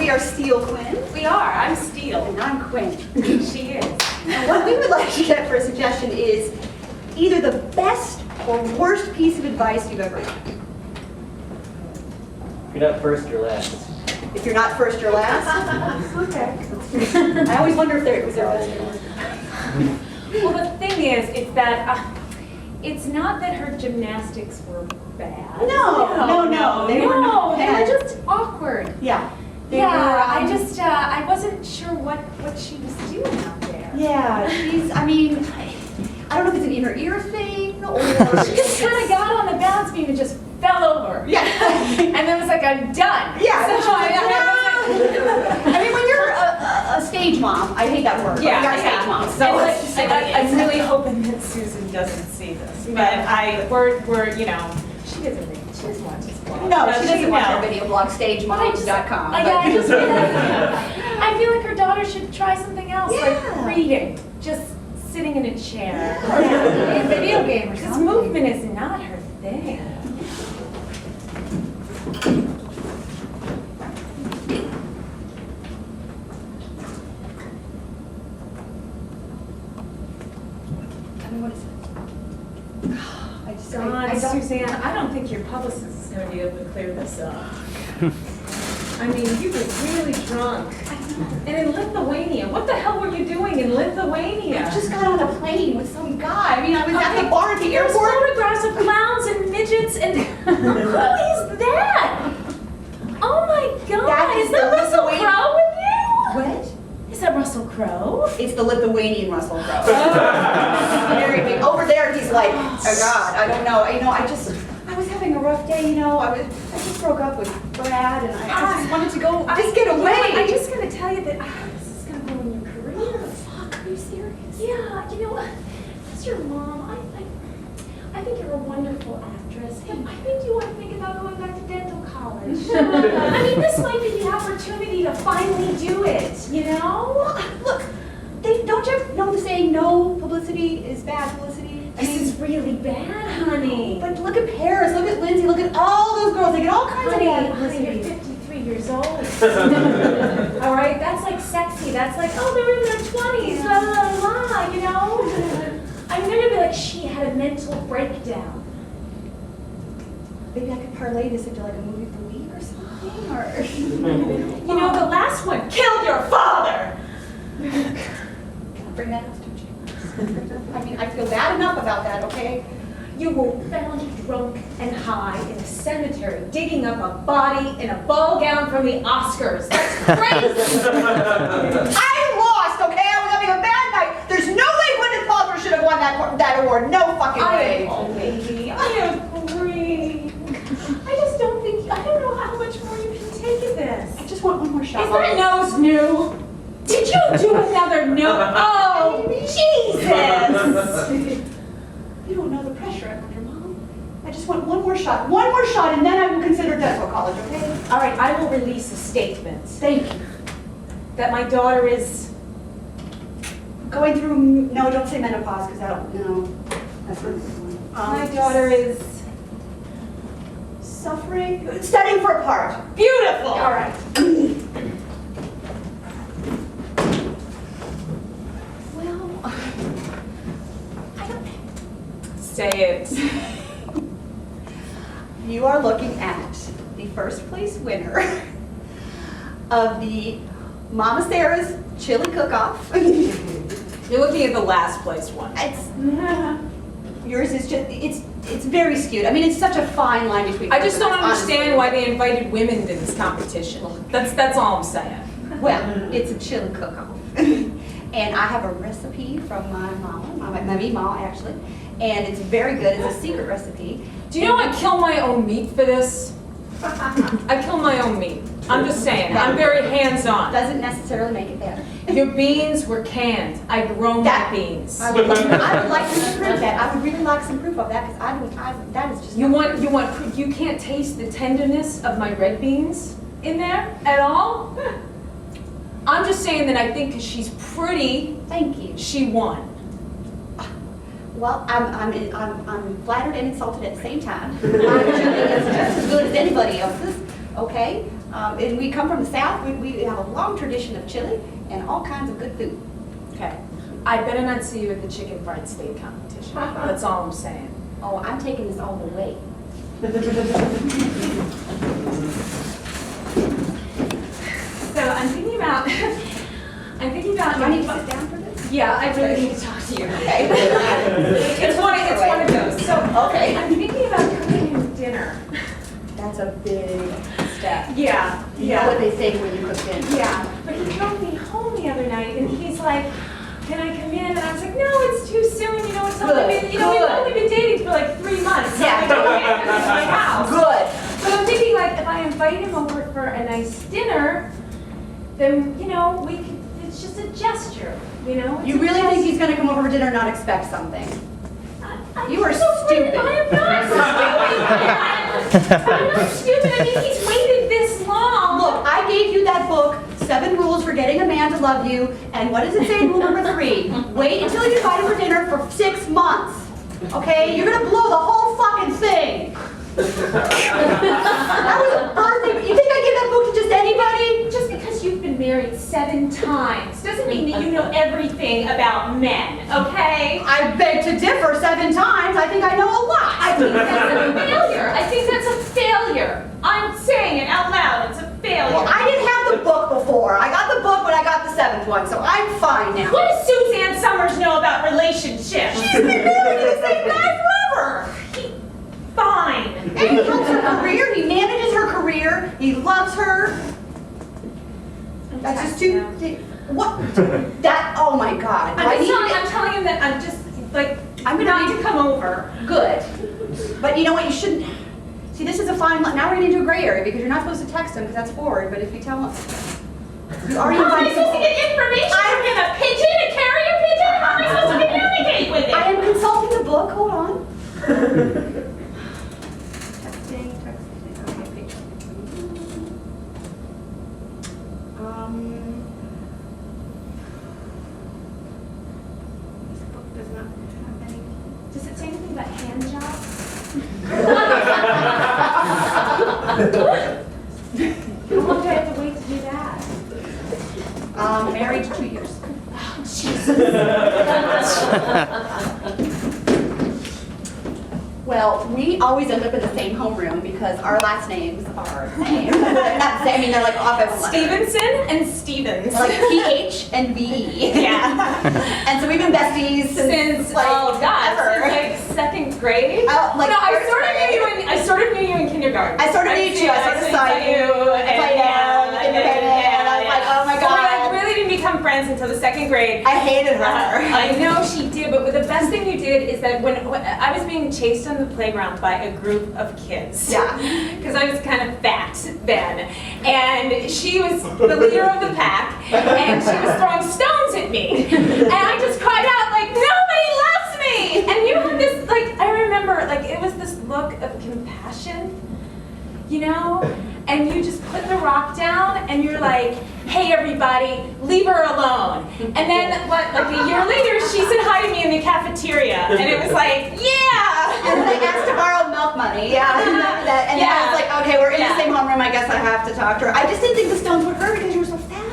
We are Steele Quinn. We are. I'm Steele. And I'm Quinn. She is. And what we would like to get for a suggestion is either the best or worst piece of advice you've ever had. If you're not first, you're last. If you're not first, you're last. Okay. I always wonder if there was their best or worst. Well, the thing is, it's that it's not that her gymnastics were bad. No. They were not They were bad. just awkward. Yeah. They Yeah, were, I wasn't sure what she was doing out there. Yeah, I don't know if it's an inner ear thing or... She just kind of got on the balance beam and just fell over. Yeah. And then was like, I'm done. Yeah. So I mean, when you're a stage mom, I hate that word. But Yeah, you are a yeah. stage mom. So I'm really hoping that Susan doesn't see this, but we're she doesn't read. She doesn't watch this blog. No, she doesn't watch know. our video blog, stagemoms.com. I feel like her daughter should try something else, like reading, just sitting in a chair. Yeah. A video game or Because something. movement is not her thing. Tell me what is it? God, Suzanne, I don't think your publicist is going to be able to clear this up. I mean, you were really drunk. And in Lithuania, what the hell were you doing in Lithuania? I just got on a plane with some guy. I mean, I was at the bar at the There's airport. photographs of clowns and midgets and who is that? Oh my God! That is is that the Russell Lithuanian- Crowe with you? What? Is that Russell Crowe? It's the Lithuanian Russell Crowe. Very big. Over there, he's like, oh God, I don't know. I was having a rough day. I just broke up with Brad, and I just wanted to go, just get away. I just gotta tell you that this is gonna ruin your career. Oh, fuck, are you serious? Yeah, that's your mom. I think you're a wonderful actress. Hey, I think you want to think about going back to dental college. I mean, this might be the opportunity to finally do it, Well, look, don't you know the saying, no publicity is bad publicity? This is really bad, honey. But look at Paris, look at Lindsay, look at all those girls. They get all kinds of bad Honey, publicity. you're 53 years old. All right, that's like sexy. That's like, oh, they're in their 20s, blah, blah, blah, I'm gonna be like, she had a mental breakdown. Maybe I could parlay this into like a movie of the week or something, or... The last one killed your father. Can I bring that up to you? I mean, I feel bad enough about that, okay? You were found drunk and high in a cemetery, digging up a body in a ball gown from the Oscars. That's crazy. I lost, okay? I was having a bad night. There's no way Gwyneth Paltrow should have won that award. No fucking way. Baby, I agree. I just don't think, I don't know how much more you can take of this. I just want one more shot. Is that nose new? Did you do another nose? Oh, Jesus! You don't know the pressure I'm under, Mom. I just want one more shot, and then I will consider dental college, okay? All right, I will release a statement Thank you. that my daughter is... Going through, no, don't say menopause, because that's not a good one. My daughter is... Suffering, studying for a part. Beautiful! All right. Well, I don't Say it. You are looking at the first place winner of the Mama Sarah's Chili Cook-Off. You're looking at the last place one. Yours is just, it's very skewed. I mean, it's such a fine line between. I just don't honestly. understand why they invited women to this competition. That's all I'm saying. Well, it's a chili cook-off. And I have a recipe from my mama, my mom actually, and it's very good. It's a secret recipe. Do you know I kill my own meat for this? I kill my own meat. I'm just saying. I'm very hands-on. Doesn't necessarily make it better. Your beans were canned. I grow my beans. I would like to prove that. I would really like some proof of that because that is just. You want proof? You can't taste the tenderness of my red beans in there at all? I'm just saying that I think because she's pretty, Thank you. she won. Well, I'm flattered and insulted at the same time. My chili is just as good as anybody else's. Okay. And we come from the South. We have a long tradition of chili and all kinds of good food. Okay. I better not see you at the chicken fried steak competition. That's all I'm saying. Oh, I'm taking this all the way. So I'm thinking about, Do I need to sit down for this? Yeah, I really need to talk to you. Okay. It's one of those. So Okay. I'm thinking about cooking him dinner. That's a big step. Yeah, You know what they say when you cook dinner. Yeah, but he drove me home the other night and he's like, can I come in? And I was like, no, it's too soon. You know, it's only been, we've only been dating for like 3 months. So Yeah. I can't come into my house. Good. So I'm thinking like, if I invite him over for a nice dinner, then, you know, it's just a gesture, you know? It's You a really think gesture. he's going to come over for dinner and not expect something? You are I'm so stupid. I am not stupid. I'm not stupid. I mean, he's waited this long. Look, I gave you that book, 7 Rules for Getting a Man to Love You, and what does it say in rule number 3? Wait until you invite him for dinner for 6 months. Okay? You're gonna blow the whole fucking thing. That was a birthday. You think I give that book to just anybody? Just because you've been married 7 times doesn't mean that you know everything about men, okay? I beg to differ 7 times. I think I know a lot. I think that's a failure. I think that's a failure. I'm saying it out loud. It's a failure. Well, I didn't have the book before. I got the book when I got the 7th one, so I'm fine now. What does Suzanne Summers know about relationships? She's been married to the same guy forever. Fine. And he helps her career, he manages her career, he loves her. That's just too, what? That, oh my God. Do I need to I'm telling him that I'm just, like, I'm gonna not need to come over. Good. But you know what, you shouldn't, see, this is a fine line. Now we're getting into a gray area because you're not supposed to text him because that's forward, but if you tell him, you already How am I invited supposed to him. get information from him? A pigeon? A carrier pigeon? How am I supposed to communicate with him? I am consulting the book, hold on. Texting, okay, picture. This book does not have any. Does it say anything about hand jobs? How long do I have to wait to do that? Married 2 years. Oh, Jesus. Well, we always end up in the same homeroom because our last names are the same. They're not the same, I mean, they're like off as a letter. Stevenson and Stevens. Like PH and VE. Yeah. And so we've been besties Since, like, oh God, ever. since like 2nd grade? Oh, like no, I first sort of grade. knew you in kindergarten. I sort of knew you, I sort of saw you, and played out, independent, and I was like, oh my But we like God. really didn't become friends until the 2nd grade. I hated her. I know she did, but the best thing you did is that when I was being chased on the playground by a group of kids. Yeah. Because I was kind of fat then. And she was the leader of the pack, and she was throwing stones at me. And I just cried out, like, nobody loves me! And you had this, like, I remember, like, it was this look of compassion, you know? And you just put the rock down, and you're like, hey everybody, leave her alone. And then, what, like a year later, she said hi to me in the cafeteria, and it was like, yeah! And then I asked to borrow milk money, yeah, I remember that. And then I was like, okay, we're in the same homeroom, I guess I have to talk to her. I just didn't think the stones would hurt because you were so fat.